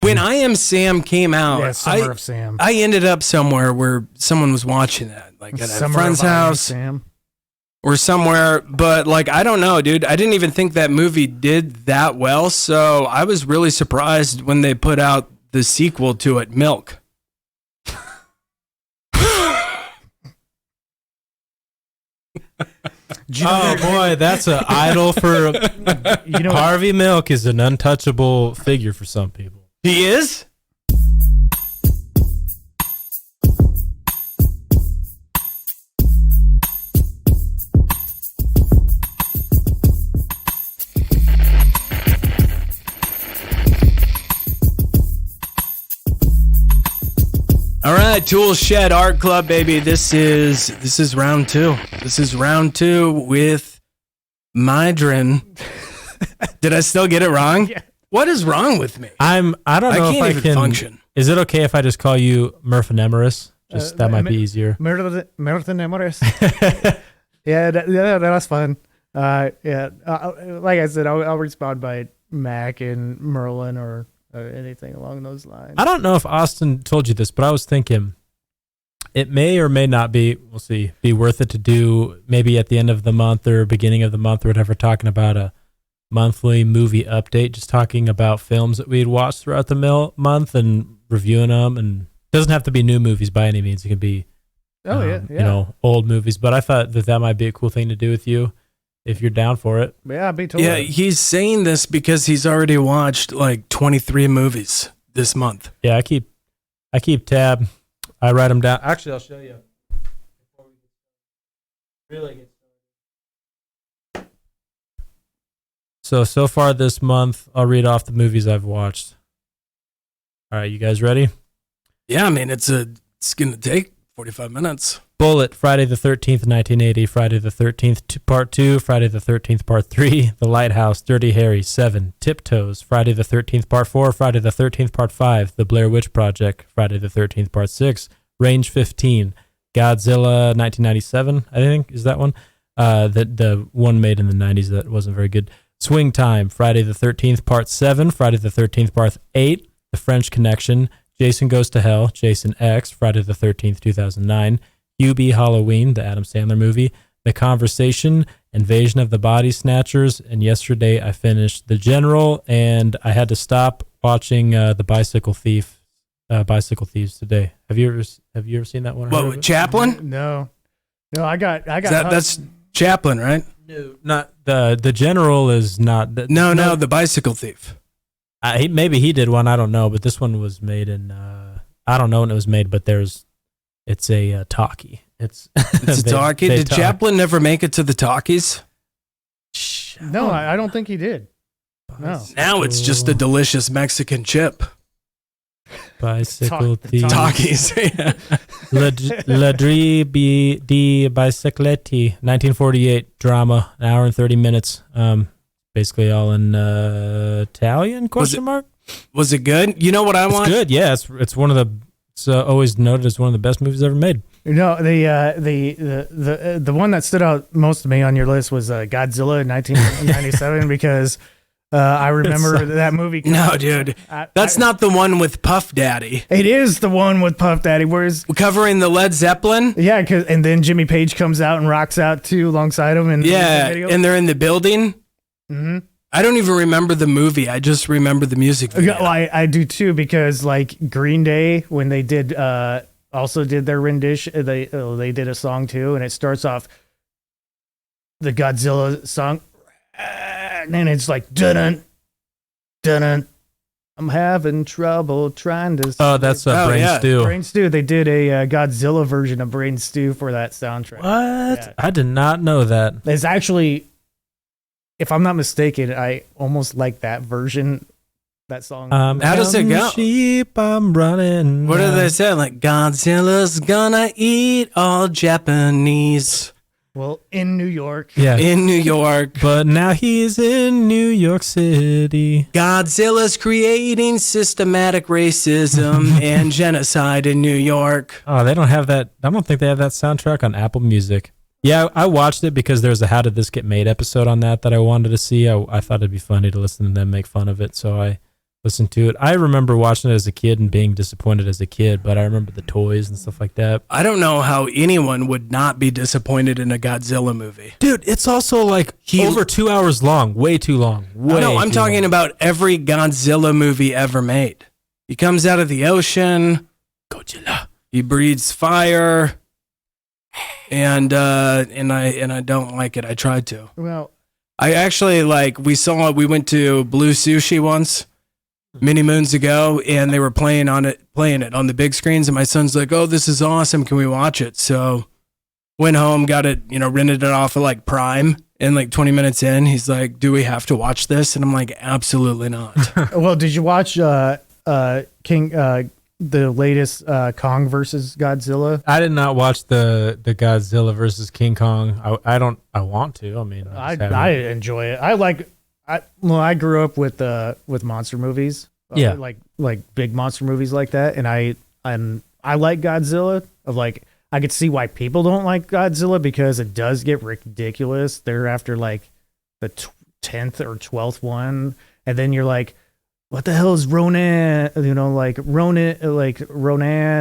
When I Am Sam came out, Yeah, Summer of Sam. I ended up somewhere where someone was watching that, like at a friend's house Sam. or somewhere. But like, I don't know, dude. I didn't even think that movie did that well. So I was really surprised when they put out the sequel to it, Milk. Oh boy, that's an idol for Harvey Milk is an untouchable figure for some people. He is? All right, ToolShed Art Club, baby. This is round two. This is round two with Myrddin. Did I still get it wrong? Yeah. What is wrong with me? I don't know if I can function. Is it okay if I just call you Myrddin? Just that might be easier. Myrddin. Yeah, that's fun. Like I said, I'll respond by Mac and Merlin or anything along those lines. I don't know if Austin told you this, but I was thinking it may or may not be, we'll see, be worth it to do maybe at the end of the month or beginning of the month or whatever, talking about a monthly movie update, just talking about films that we'd watched throughout the month and reviewing them. And it doesn't have to be new movies by any means. It can be, old movies. But I thought that might be a cool thing to do with you if you're down for it. Yeah, I'd be totally. Yeah, he's saying this because he's already watched like 23 movies this month. Yeah, I keep tab. I write them down. Actually, I'll show you. Before we really get started. So far this month, I'll read off the movies I've watched. All right, you guys ready? Yeah, I mean, it's going to take 45 minutes. Bullet, Friday the 13th, 1980, Friday the 13th, Part 2, Friday the 13th, Part 3, The Lighthouse, Dirty Harry, 7, Tiptoes, Friday the 13th, Part 4, Friday the 13th, Part 5, The Blair Witch Project, Friday the 13th, Part 6, Range 15, Godzilla 1997, I think, is that one? The one made in the 90s that wasn't very good. Swing Time, Friday the 13th, Part 7, Friday the 13th, Part 8, The French Connection, Jason Goes to Hell, Jason X, Friday the 13th, 2009, Hubie Halloween, the Adam Sandler movie, The Conversation, Invasion of the Body Snatchers, and yesterday I finished The General, and I had to stop watching The Bicycle Thieves today. Have you ever seen that one? What, Chaplin? No, I got. That's Chaplin, right? No, not the General is not. No, The Bicycle Thief. Maybe he did one. I don't know, but this one was made in. I don't know when it was made, but it's a talkie. It's a talkie. Did Chaplin never make it to the talkies? No, I don't think he did. No. Now it's just a delicious Mexican chip. Bicycle thief. Talkies. Ladri di Bicicletti, 1948 drama, an hour and 30 minutes. Basically all in Italian? Question mark. Was it good? You know what I want? It's good. Yeah, it's one of the. It's always noted as one of the best movies ever made. No, the one that stood out most to me on your list was Godzilla in 1997 because I remember that movie. No, dude, that's not the one with Puff Daddy. It is the one with Puff Daddy, whereas covering the Led Zeppelin. Yeah, and then Jimmy Page comes out and rocks out too alongside him. And and they're in the building. Mm-hmm. I don't even remember the movie. I just remember the music video. Well, I do too, because like Green Day, when they did also did their rendition, they did a song too, and it starts off the Godzilla song, and then it's like dun dun. I'm having trouble trying to. Oh, that's Brain Stew. Brain Stew. They did a Godzilla version of Brain Stew for that soundtrack. What? Yeah. I did not know that. It's actually, if I'm not mistaken, I almost like that version, that song. How does it go? Sheep, I'm running. What do they say? Like, Godzilla's gonna eat all Japanese. Well, in New York. Yeah. In New York. But now he's in New York City. Godzilla's creating systematic racism and genocide in New York. Oh, they don't have that. I don't think they have that soundtrack on Apple Music. Yeah, I watched it because there's a How Did This Get Made episode on that I wanted to see. I thought it'd be funny to listen to them make fun of it, so I listen to it. I remember watching it as a kid and being disappointed as a kid, but I remember the toys and stuff like that. I don't know how anyone would not be disappointed in a Godzilla movie. Dude, it's also like over 2 hours long. Way too long. No, I'm talking about every Godzilla movie ever made. He comes out of the ocean. Godzilla. He breathes fire. And I don't like it. I tried to. Well, I actually we went to Blue Sushi once many moons ago, and they were playing it on the big screens, and my son's like, "Oh, this is awesome. Can we watch it?" So went home, got it, rented it off of like Prime, and like 20 minutes in, he's like, "Do we have to watch this?" And I'm like, "Absolutely not." well, did you watch the latest Kong versus Godzilla? I did not watch the Godzilla versus King Kong. I want to. I mean, I enjoy it. I grew up with monster movies. Yeah. Like big monster movies like that, and I like Godzilla. I could see why people don't like Godzilla, because it does get ridiculous. They're after like the 10th or 12th one, and then you're like, what the hell is Ronan? Ronan,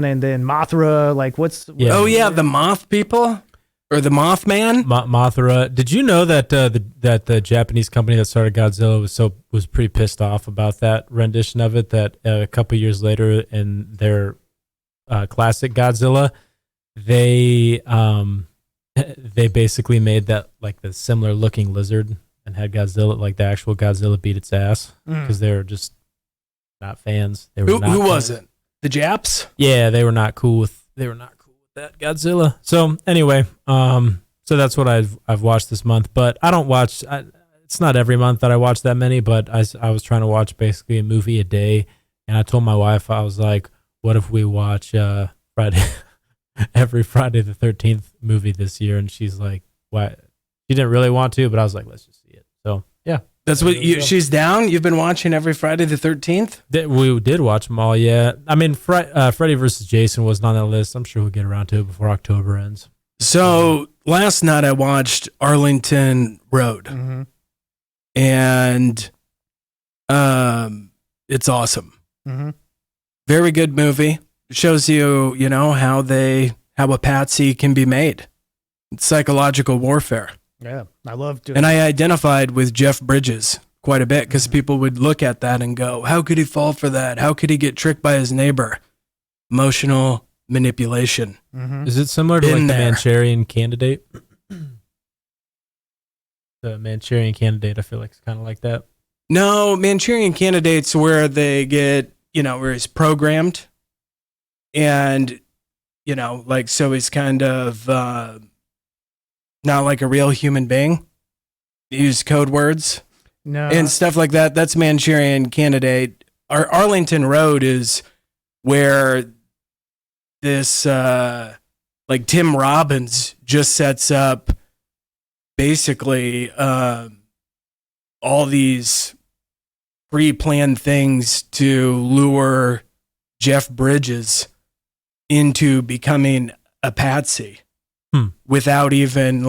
and then Mothra. Like, Oh yeah, the Moth people or the Mothman. Mothra. Did you know that the Japanese company that started Godzilla was pretty pissed off about that rendition of it? That a couple years later in their classic Godzilla, they basically made that like the similar looking lizard and had Godzilla, like the actual Godzilla, beat its ass because they were just not fans. They were who was it? The Japs? Yeah, they were not cool with that Godzilla. So anyway, so that's what I've watched this month. But I don't watch. It's not every month that I watch that many. But I was trying to watch basically a movie a day, and I told my wife, I was like, "What if we watch every Friday the 13th movie this year?" And she's like, "Why?" She didn't really want to, but I was like, "Let's just see it." So yeah. That's what she's down. You've been watching every Friday the 13th. We did watch them all. Yeah, I mean, Freddy versus Jason wasn't on that list. I'm sure we'll get around to it before October ends. So last night I watched Arlington Road, and it's awesome. Very good movie. It shows you, how a patsy can be made. It's psychological warfare. Yeah, I love doing. And I identified with Jeff Bridges quite a bit because people would look at that and go, "How could he fall for that? How could he get tricked by his neighbor?" Emotional manipulation. Is it similar to the Manchurian Candidate? The Manchurian Candidate, I feel like it's kind of like that. No, Manchurian Candidate's where they get, where he's programmed, and so he's kind of not like a real human being. Use code words and stuff like that. That's Manchurian Candidate. Arlington Road is where this Tim Robbins just sets up basically all these pre-planned things to lure Jeff Bridges into becoming a patsy. Without even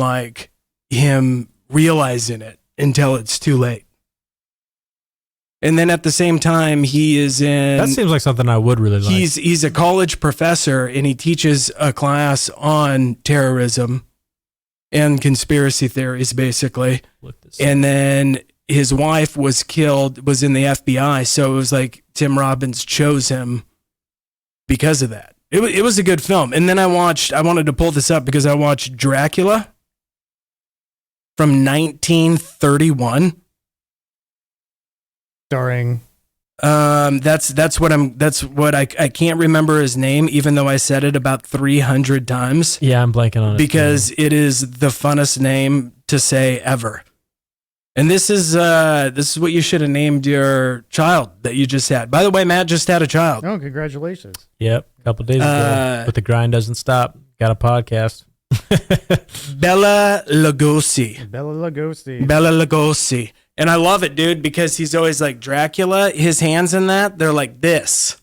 him realizing it until it's too late. And then at the same time, he is in... That seems like something I would really like. He's a college professor, and he teaches a class on terrorism and conspiracy theories, basically. And then his wife was in the FBI, so it was like Tim Robbins chose him because of that. It was a good film. And then I wanted to pull this up because I watched Dracula from 1931. Starring that's what I can't remember his name, even though I said it about 300 times. Yeah, I'm blanking on it. Because it is the funnest name to say ever. And this is what you should have named your child that you just had. By the way, Matt just had a child. Oh, congratulations. Yep, a couple days ago. But the grind doesn't stop. Got a podcast. Bela Lugosi. Bela Lugosi. And I love it, dude, because he's always like Dracula. His hands in that, they're like this.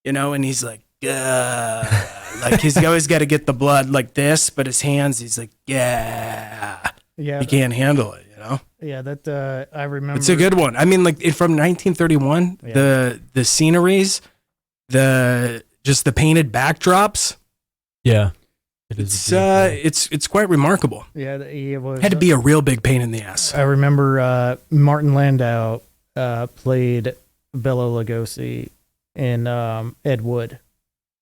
And he's like, like he's always got to get the blood like this, but his hands, he's like, yeah. He can't handle it, Yeah, that I remember. It's a good one. I mean, like from 1931, the sceneries, just the painted backdrops. Yeah. It's quite remarkable. Yeah, it was. Had to be a real big pain in the ass. I remember Martin Landau played Bela Lugosi in Ed Wood.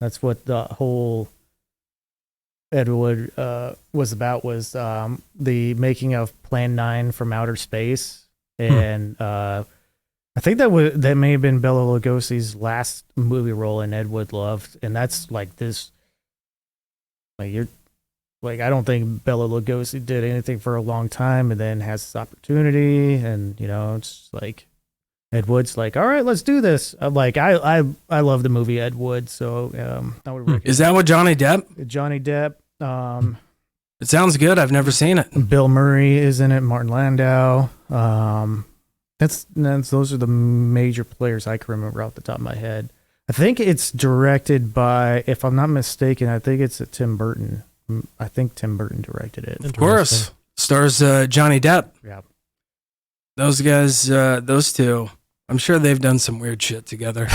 That's what the whole Ed Wood was about, was the making of Plan 9 from outer space. And I think that may have been Bela Lugosi's last movie role in Ed Wood Love. And that's like this, like I don't think Bela Lugosi did anything for a long time and then has this opportunity. And, it's like Ed Wood's like, all right, let's do this. I love the movie Ed Wood. So I would recommend. Is that with Johnny Depp? Johnny Depp. It sounds good. I've never seen it. Bill Murray is in it. Martin Landau. Those are the major players I can remember off the top of my head. I think it's directed by, if I'm not mistaken, I think it's Tim Burton. I think Tim Burton directed it. Of course. Stars Johnny Depp. Yeah. Those guys, those two, I'm sure they've done some weird shit together.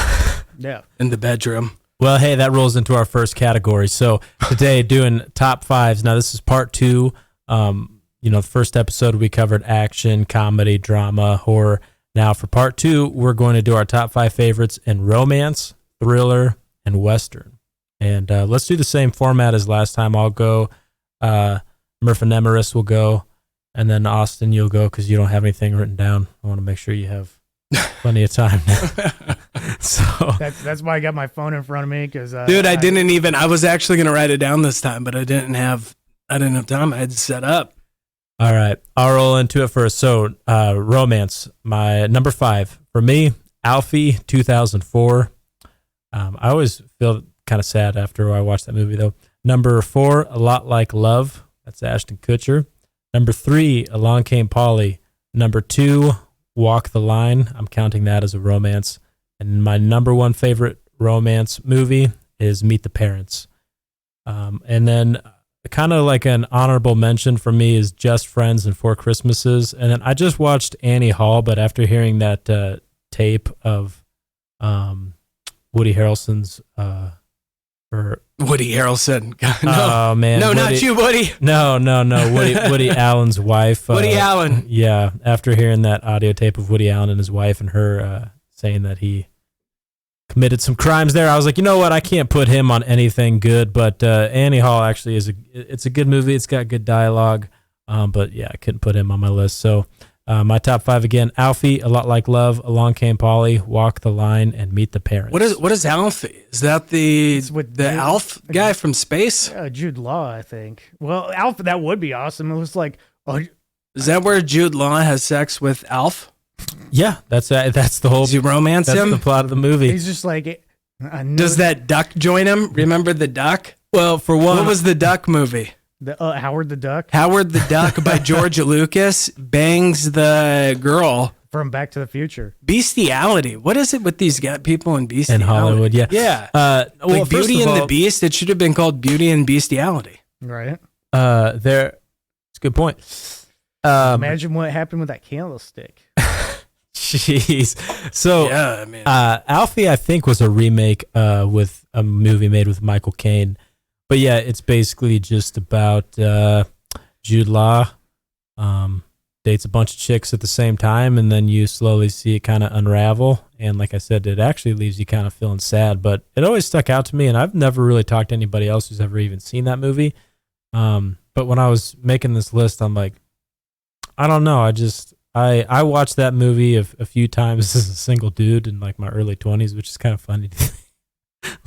Yeah. In the bedroom. Well, hey, that rolls into our first category. So today, doing top fives. Now, this is part 2. The first episode we covered action, comedy, drama, horror. Now, for part 2, we're going to do our top 5 favorites in romance, thriller, and western. And let's do the same format as last time. I'll go. Murphin Emeris will go, and then Austin, you'll go because you don't have anything written down. I want to make sure you have plenty of time now. So that's why I got my phone in front of me, because dude, I was actually gonna write it down this time, but I didn't have time. I had to set up. All right, I'll roll into it first. So romance, my number 5 for me, Alfie, 2004. I always feel kind of sad after I watch that movie though. Number 4, A Lot Like Love. That's Ashton Kutcher. Number 3, Along Came Polly. Number 2, Walk the Line. I'm counting that as a romance. And my number 1 favorite romance movie is Meet the Parents. And then kind of like an honorable mention for me is Just Friends and Four Christmases. And then I just watched Annie Hall, but after hearing that tape of Woody Harrelson's Woody Harrelson. No. Oh man. No, not you, Woody. No. Woody Allen's wife. Woody Allen. Yeah. After hearing that audio tape of Woody Allen and his wife and her saying that he committed some crimes there, I was like, you know what? I can't put him on anything good, but Annie Hall actually it's a good movie. It's got good dialogue. But yeah, I couldn't put him on my list. So my top 5 again: Alfie, A Lot Like Love, Along Came Polly, Walk the Line, and Meet the Parents. What is Alfie? Is that the Alf guy from space? Jude Law, I think. Well, Alf, that would be awesome. It was like, is that where Jude Law has sex with Alf? Yeah, that's the whole. Does he romance that's him? The plot of the movie. He's just like. Does that duck join him? Remember the duck? Well, for one, what was the duck movie? Howard the Duck. Howard the Duck by George Lucas bangs the girl from Back to the Future. Bestiality. What is it with these people in bestiality? In Hollywood, yeah. Yeah. Like Beauty and the Beast, it should have been called Beauty and Bestiality. Right. It's a good point. Imagine what happened with that candlestick. Jeez. So, yeah, man. Alfie, I think, was a remake with a movie made with Michael Caine. But yeah, it's basically just about Jude Law dates a bunch of chicks at the same time, and then you slowly see it kind of unravel. And like I said, it actually leaves you kind of feeling sad, but it always stuck out to me, and I've never really talked to anybody else who's ever even seen that movie. But when I was making this list, I'm like, I don't know. I watched that movie a few times as a single dude in like my early 20s, which is kind of funny to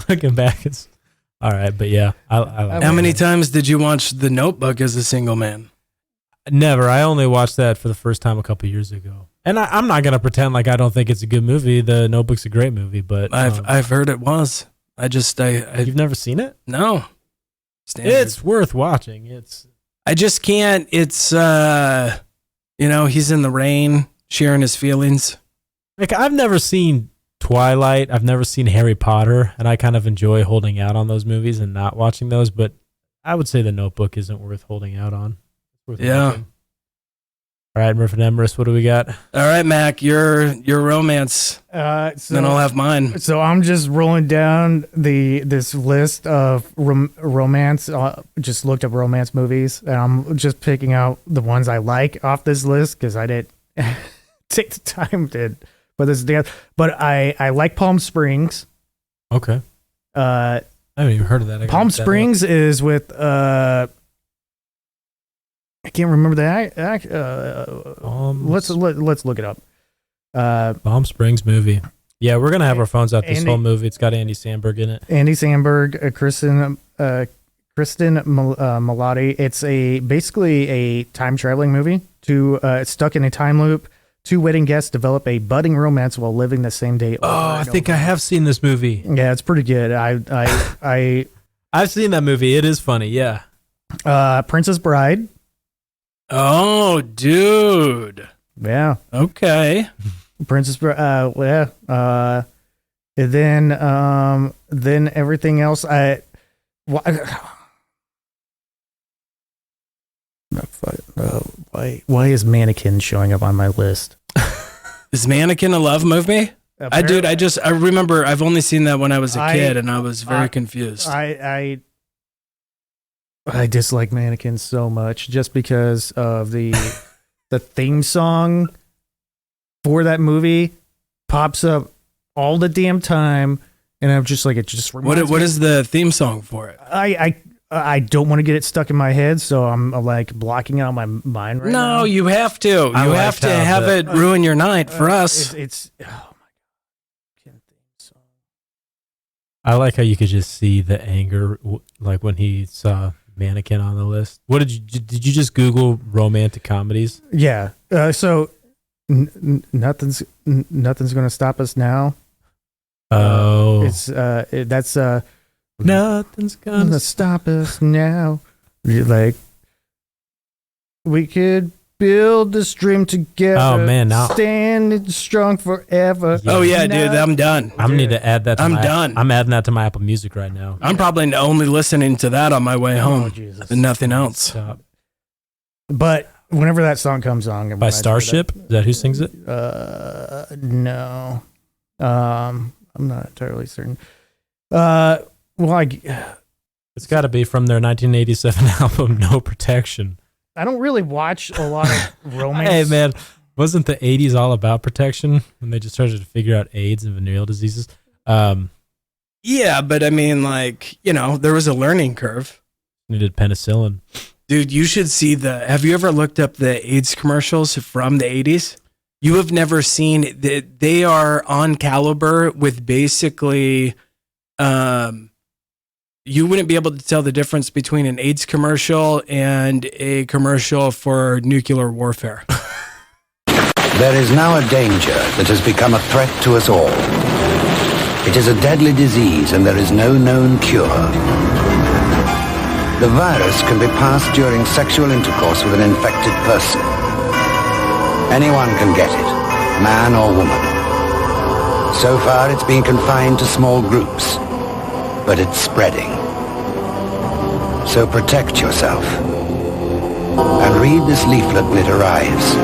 looking back. It's all right, but yeah. How many times did you watch The Notebook as a single man? Never. I only watched that for the first time a couple years ago. And I'm not going to pretend like I don't think it's a good movie. The Notebook's a great movie, but I've heard it was. You've never seen it? No. Standard. It's worth watching. I just can't. It's he's in the rain, sharing his feelings. Like, I've never seen Twilight. I've never seen Harry Potter, and I kind of enjoy holding out on those movies and not watching those, but I would say The Notebook isn't worth holding out on. It's worth watching. All right, Murphy and Emrys, what do we got? All right, Mac, your romance. Then I'll have mine. So I'm just rolling down this list of romance. Just looked up romance movies, and I'm just picking out the ones I like off this list because I didn't take the time to put this together. But I like Palm Springs. Okay. I haven't even heard of that. Palm Springs is with I can't remember the let's look it up. Palm Springs movie. Yeah, we're gonna have our phones out this whole movie. It's got Andy Samberg in it. Andy Samberg, Kristen Milioti. It's basically a time traveling movie. Stuck in a time loop. Two wedding guests develop a budding romance while living the same day. I think I have seen this movie. Yeah, it's pretty good. I've seen that movie. It is funny. Yeah. Princess Bride. Oh, dude. Yeah. Okay. Princess Bride. Yeah. And then everything else. Why is Mannequin showing up on my list? Is Mannequin a love movie? I remember I've only seen that when I was a kid, and I was very confused. I dislike Mannequin so much just because of the theme song for that movie pops up all the damn time, and I'm just like, it just reminds what is the theme song for it? I don't want to get it stuck in my head, so I'm like blocking it out my mind right now. No, you have to. You have to have it ruin your night for us. It's oh my god. I like how you could just see the anger, like when he saw Mannequin on the list. What did you just Google romantic comedies? Yeah. So nothing's gonna stop us now. Oh, that's nothing's gonna stop us now. Like, we could build this dream together. Oh man, now standing strong forever. Yeah. Oh yeah, dude, I'm done. I need to add that. I'm done. I'm adding that to my Apple Music right now. I'm probably only listening to that on my way home, and nothing else. Stop. But whenever that song comes on, by Starship, is that who sings it? No, I'm not entirely certain. It's got to be from their 1987 album, No Protection. I don't really watch a lot of romance. Hey, man, wasn't the 80s all about protection when they just started to figure out AIDS and venereal diseases? Yeah, but I mean, like, there was a learning curve. Needed penicillin. Dude, you should see have you ever looked up the AIDS commercials from the 80s? You have never seen, they are on caliber with basically... you wouldn't be able to tell the difference between an AIDS commercial and a commercial for nuclear warfare. There is now a danger that has become a threat to us all. It is a deadly disease and there is no known cure. The virus can be passed during sexual intercourse with an infected person. Anyone can get it, man or woman. So far it's been confined to small groups. But it's spreading. So protect yourself. And read this leaflet when it arrives.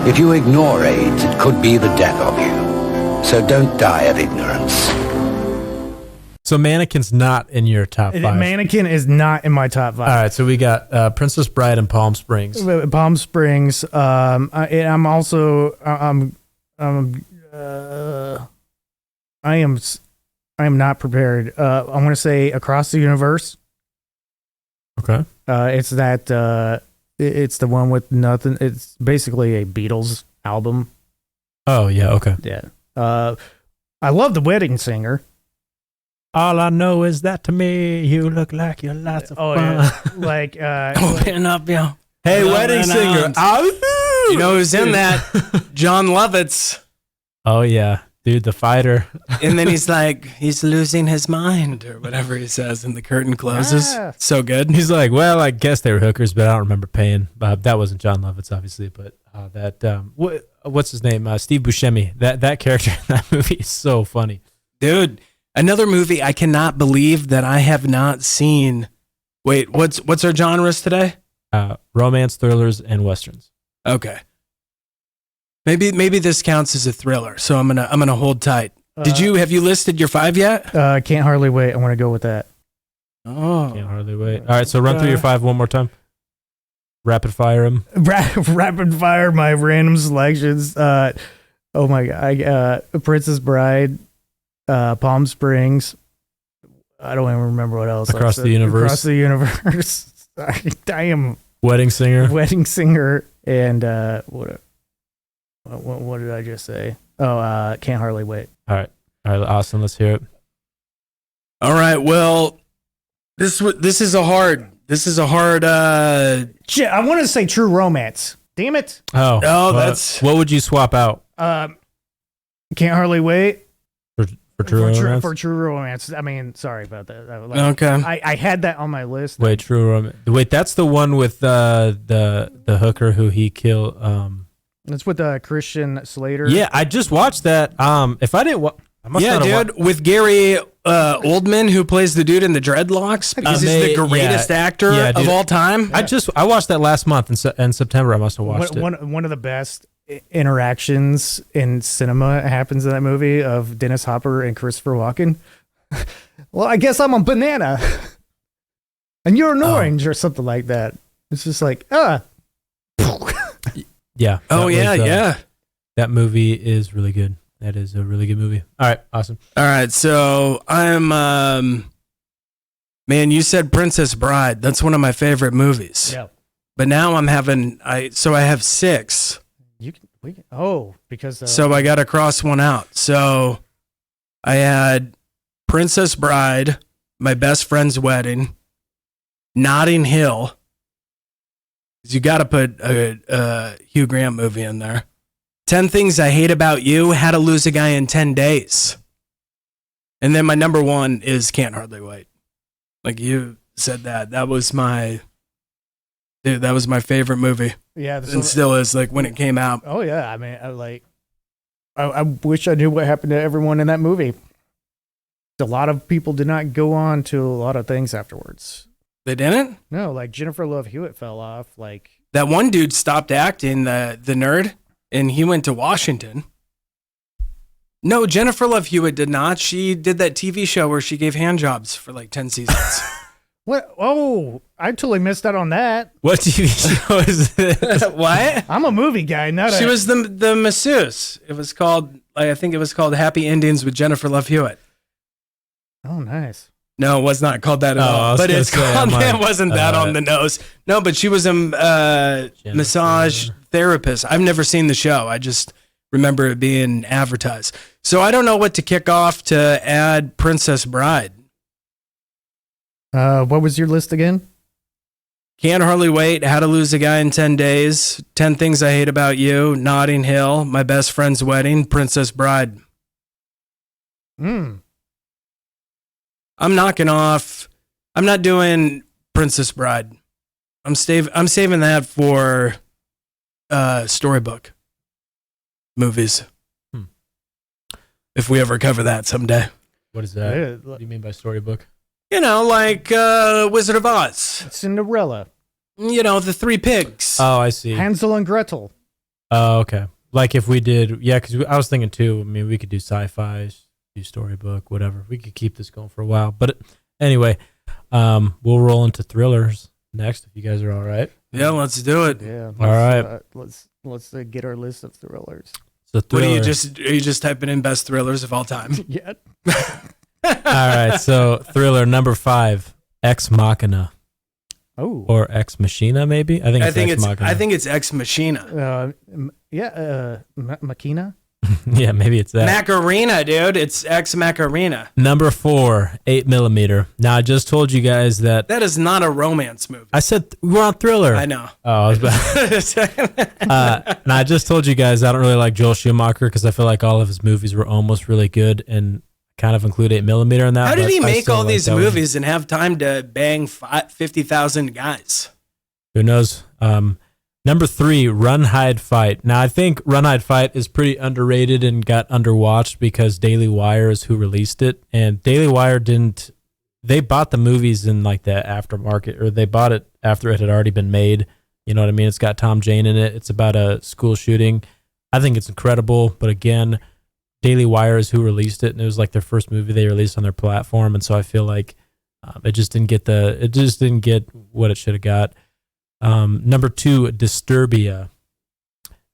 If you ignore AIDS, it could be the death of you. So don't die of ignorance. So Mannequin's not in your top 5. Mannequin is not in my top 5. All right, so we got Princess Bride and Palm Springs. Palm Springs. I'm also... I am not prepared. I want to say Across the Universe. Okay. It's that. It's the one with nothing. It's basically a Beatles album. Oh yeah. Okay. Yeah. I love The Wedding Singer. All I know is that to me, you look like you're lots of fun. Yeah. Like. Open up, yo. Hey, Wedding Singer. You know who's in that? John Lovitz. Oh yeah. Dude, the fighter. And then he's like, he's losing his mind or whatever he says, and the curtain closes. Yeah. So good. He's like, well, I guess they were hookers, but I don't remember paying. That wasn't John Lovitz, obviously, but what's his name? Steve Buscemi. That character in that movie is so funny. Dude, another movie I cannot believe that I have not seen. Wait, what's our genres today? Romance, thrillers, and westerns. Okay. Maybe this counts as a thriller, so I'm gonna hold tight. Have you listed your 5 yet? Can't hardly wait. I want to go with that. Oh, Can't hardly wait. All right, so run through your 5 one more time. Rapid fire them. Rapid fire my random selections. Oh my god, Princess Bride, Palm Springs. I don't even remember what else. Across the Universe. Across the Universe. I am Wedding Singer. Wedding Singer, and what did I just say? Oh, Can't Hardly Wait. All right, Austin, let's hear it. all right. Well, this is a hard. Shit, I want to say True Romance. Damn it. Oh, that's what would you swap out Can't Hardly Wait. for True Romance? For True Romance. I mean, sorry about that. okay. I had that on my list. Wait, True Romance. Wait, that's the one with the hooker who he killed. It's with Christian Slater. Yeah, I just watched that. If I didn't, I must not have dude, with Gary Oldman, who plays the dude in the dreadlocks, because he's the greatest actor of all time. I watched that last month in September. I must have watched it. One of the best interactions in cinema happens in that movie of Dennis Hopper and Christopher Walken. Well, I guess I'm a banana, and you're an orange, or something like that. It's just like Yeah. Oh yeah. That movie is really good. That is a really good movie. All right, awesome. All right, so I'm man, you said Princess Bride. That's one of my favorite movies. Yeah. But now I have 6. Because so I got to cross one out. So I had Princess Bride, My Best Friend's Wedding, Notting Hill. You got to put a Hugh Grant movie in there. 10 Things I Hate About You, How to Lose a Guy in 10 Days. And then my number 1 is Can't Hardly Wait. Like you said that was my favorite movie. Yeah. And still is, like, when it came out. Oh yeah. I mean, I wish I knew what happened to everyone in that movie. A lot of people did not go on to a lot of things afterwards. They didn't? No, like Jennifer Love Hewitt fell off. Like that one dude stopped acting, the nerd, and he went to Washington. No, Jennifer Love Hewitt did not. She did that TV show where she gave hand jobs for like 10 seasons. What? Oh, I totally missed out on that. What TV show is this? What? I'm a movie guy, She was the masseuse. It was called, I think it was called Happy Endings with Jennifer Love Hewitt. Oh, nice. No, it was not called that at all. But it's called, it wasn't that on the nose. No, but she was a massage therapist. I've never seen the show. I just remember it being advertised. So I don't know what to kick off to add Princess Bride. What was your list again? Can't Hardly Wait, How to Lose a Guy in 10 Days, 10 Things I Hate About You, Notting Hill, My Best Friend's Wedding, Princess Bride. I'm knocking off. I'm not doing Princess Bride. I'm saving that for storybook movies. If we ever cover that someday. What is that? What do you mean by storybook? You know, like Wizard of Oz. Cinderella. You know, the 3 pigs. Oh, I see. Hansel and Gretel. Oh, okay. Like if we did, because I was thinking too. I mean, we could do sci-fi, do storybook, whatever. We could keep this going for a while. But anyway, we'll roll into thrillers next if you guys are all right. Yeah, let's do it. Yeah. All right. Let's get our list of thrillers. So what are you just typing in best thrillers of all time? Yeah. All right. So thriller number 5, Ex Machina. Oh. Or Ex Machina, maybe. I think it's Ex Machina. Machina. Yeah, maybe it's that. Macarena, dude. It's Ex Macarena. Number 4, 8mm. Now, I just told you guys that is not a romance movie. I said we're on thriller. I know. Oh, I was bad. Now, I just told you guys I don't really like Joel Schumacher because I feel like all of his movies were almost really good and kind of include 8mm in that. How did he make all these movies and have time to bang 50,000 guys? Who knows? Number 3, Run, Hide, Fight. Now, I think Run, Hide, Fight is pretty underrated and got underwatched because Daily Wire is who released it. And Daily Wire they bought the movies in like the aftermarket, or they bought it after it had already been made. You know what I mean? It's got Tom Jane in it. It's about a school shooting. I think it's incredible, but again, Daily Wire is who released it, and it was like their first movie they released on their platform, and so I feel like it just didn't get what it should have got. Number 2, Disturbia,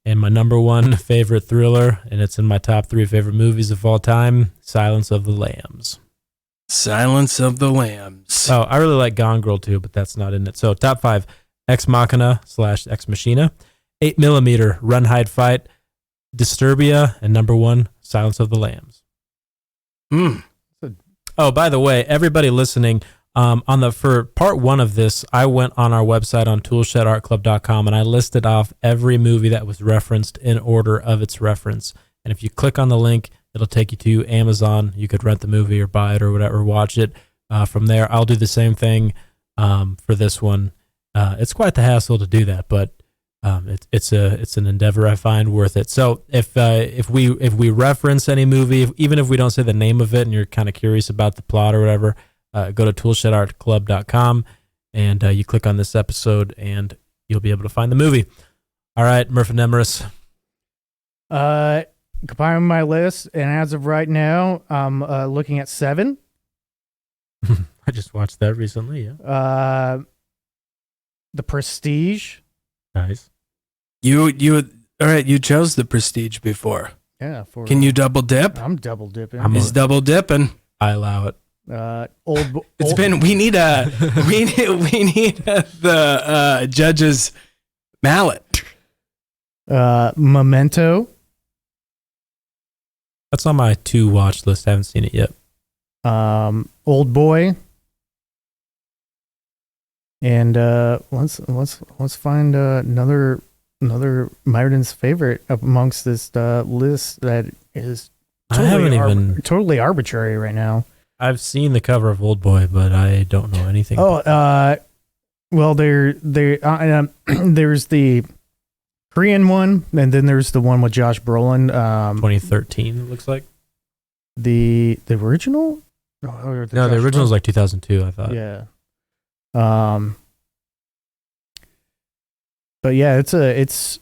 and my number 1 favorite thriller, and it's in my top 3 favorite movies of all time, Silence of the Lambs. Silence of the Lambs. Oh, I really like Gone Girl too, but that's not in it. So top 5, Ex Machina / Ex Machina, 8mm, Run, Hide, Fight, Disturbia, and number 1, Silence of the Lambs. Oh, by the way, everybody listening, for part 1 of this, I went on our website on ToolShedArtClub.com and I listed off every movie that was referenced in order of its reference. And if you click on the link, it'll take you to Amazon. You could rent the movie or buy it or whatever, watch it from there. I'll do the same thing for this one. It's quite the hassle to do that, but it's an endeavor I find worth it. So if we reference any movie, even if we don't say the name of it, and you're kind of curious about the plot or whatever, go to ToolShedArtClub.com and you click on this episode, and you'll be able to find the movie. All right, Murphy Nemeris. Compiling my list, and as of right now, I'm looking at 7. I just watched that recently. Yeah. The Prestige. Nice. You all right? You chose The Prestige before. Yeah. Can you double dip? I'm double dipping. He's double dipping. I allow it. We need the judge's mallet. Memento. That's on my 2 watch list. I haven't seen it yet. Old Boy. And let's find another Myrddin's favorite amongst this list that is totally arbitrary right now. I've seen the cover of Old Boy, but I don't know anything. Well, there's the Korean one, and then there's the one with Josh Brolin. 2013, it looks like. The original? No, the original is like 2002, I thought. Yeah. But yeah, it's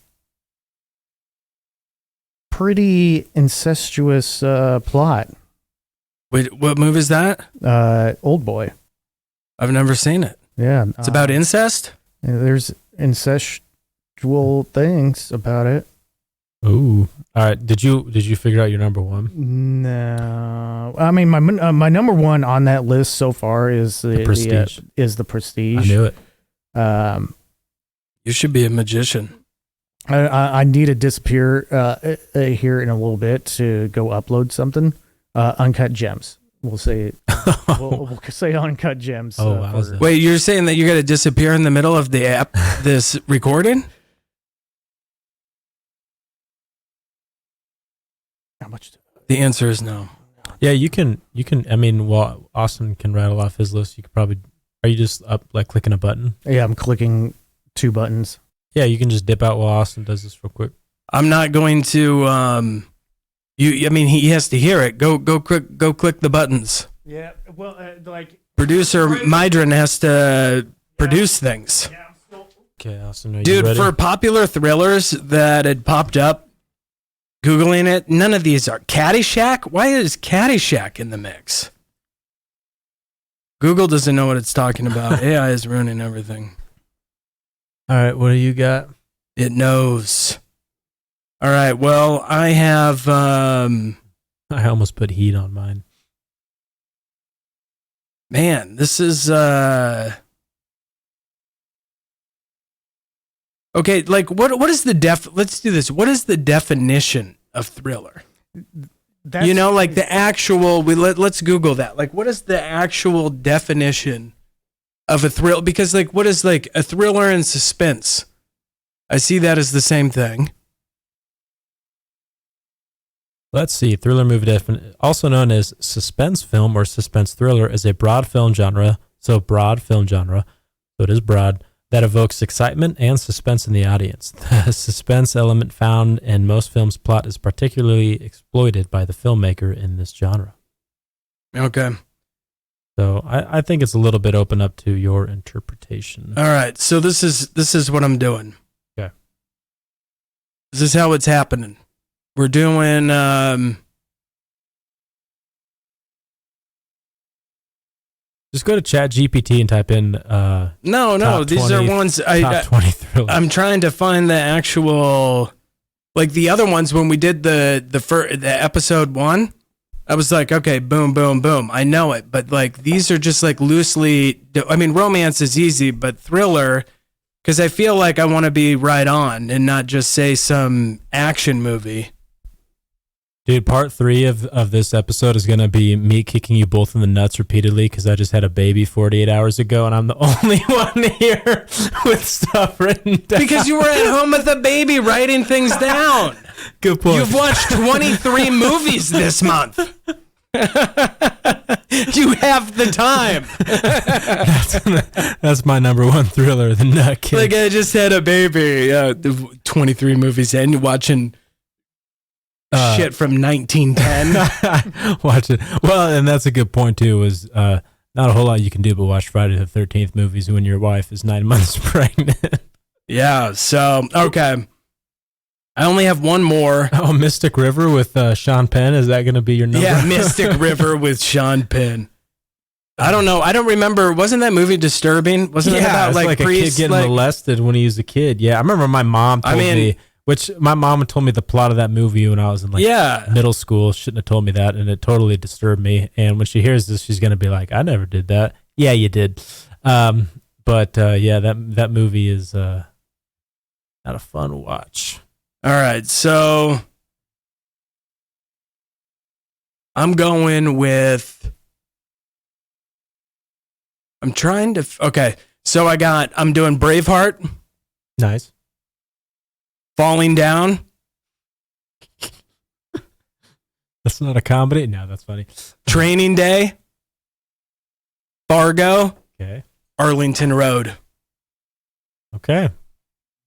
pretty incestuous plot. Wait, what movie is that? Old Boy. I've never seen it. Yeah. It's about incest? There's incestual things about it. Ooh. All right. Did you figure out your number 1? No. I mean, my number 1 on that list so far is the Prestige. The Prestige. I knew it. You should be a magician. I need to disappear here in a little bit to go upload something. Uncut Gems. We'll say we'll say Uncut Gems. Oh, wow. Wait, you're saying that you're going to disappear in the middle of the app, this recording? How much? The answer is no. Yeah, you can. I mean, while Austin can rattle off his list, you could probably. Are you just up like clicking a button? Yeah, I'm clicking 2 buttons. Yeah, you can just dip out while Austin does this real quick. I'm not going to. I mean, he has to hear it. Go click the buttons. Yeah. Well, like producer Myrddin has to produce things. Yeah, I'm still. Okay, Austin, are you Dude, ready? for popular thrillers that had popped up, Googling it, none of these are. Caddyshack? Why is Caddyshack in the mix? Google doesn't know what it's talking about. AI is ruining everything. All right, what do you got? It knows. All right, well, I have... I almost put Heat on mine. Man, this is... Okay, like, what is the let's do this. What is the definition of thriller? You know, like the actual, let's Google that. Like, what is the actual definition of a thrill? Because, like, what is, like, a thriller and suspense? I see that as the same thing. Let's see. Thriller movie definition, also known as suspense film or suspense thriller, is a broad film genre. So it is broad, that evokes excitement and suspense in the audience. The suspense element found in most films' plot is particularly exploited by the filmmaker in this genre. Okay. So I think it's a little bit open up to your interpretation. All right. So this is what I'm doing. Okay. This is how it's happening. We're doing Just go to ChatGPT and type in no, these 20 are ones top 20 thrillers. I'm trying to find the actual, like the other ones when we did the episode 1. I was like, okay, boom, boom, boom. I know it, but like these are just like loosely. I mean, romance is easy, but thriller, because I feel like I want to be right on and not just say some action movie. Dude, part 3 of this episode is going to be me kicking you both in the nuts repeatedly because I just had a baby 48 hours ago and I'm the only one here with stuff written down. Because you were at home with a baby writing things down. Good point. You've watched 23 movies this month. You have the time. That's my number one thriller, The Nut Kid. Like I just had a baby. 23 movies and you're watching shit from 1910. Watch it. Well, and that's a good point too. Was not a whole lot you can do but watch Friday the 13th movies when your wife is 9 months pregnant. Yeah. So okay, I only have one more. Oh, Mystic River with Sean Penn. Is that going to be your number? Yeah, Mystic River with Sean Penn. I don't know. I don't remember. Wasn't that movie disturbing? Wasn't it about like priests, a kid getting molested when he was a kid? Yeah, I remember my mom told me. Which my mom told me the plot of that movie when I was in middle school. Shouldn't have told me that, and it totally disturbed me. And when she hears this, she's gonna be like, "I never did that." Yeah, you did. But that movie is not a fun watch. All right, so I'm going with. I'm trying to. Okay, so I'm doing Braveheart. Nice. Falling Down. That's not a comedy? No, that's funny. Training Day. Fargo. Okay. Arlington Road. Okay.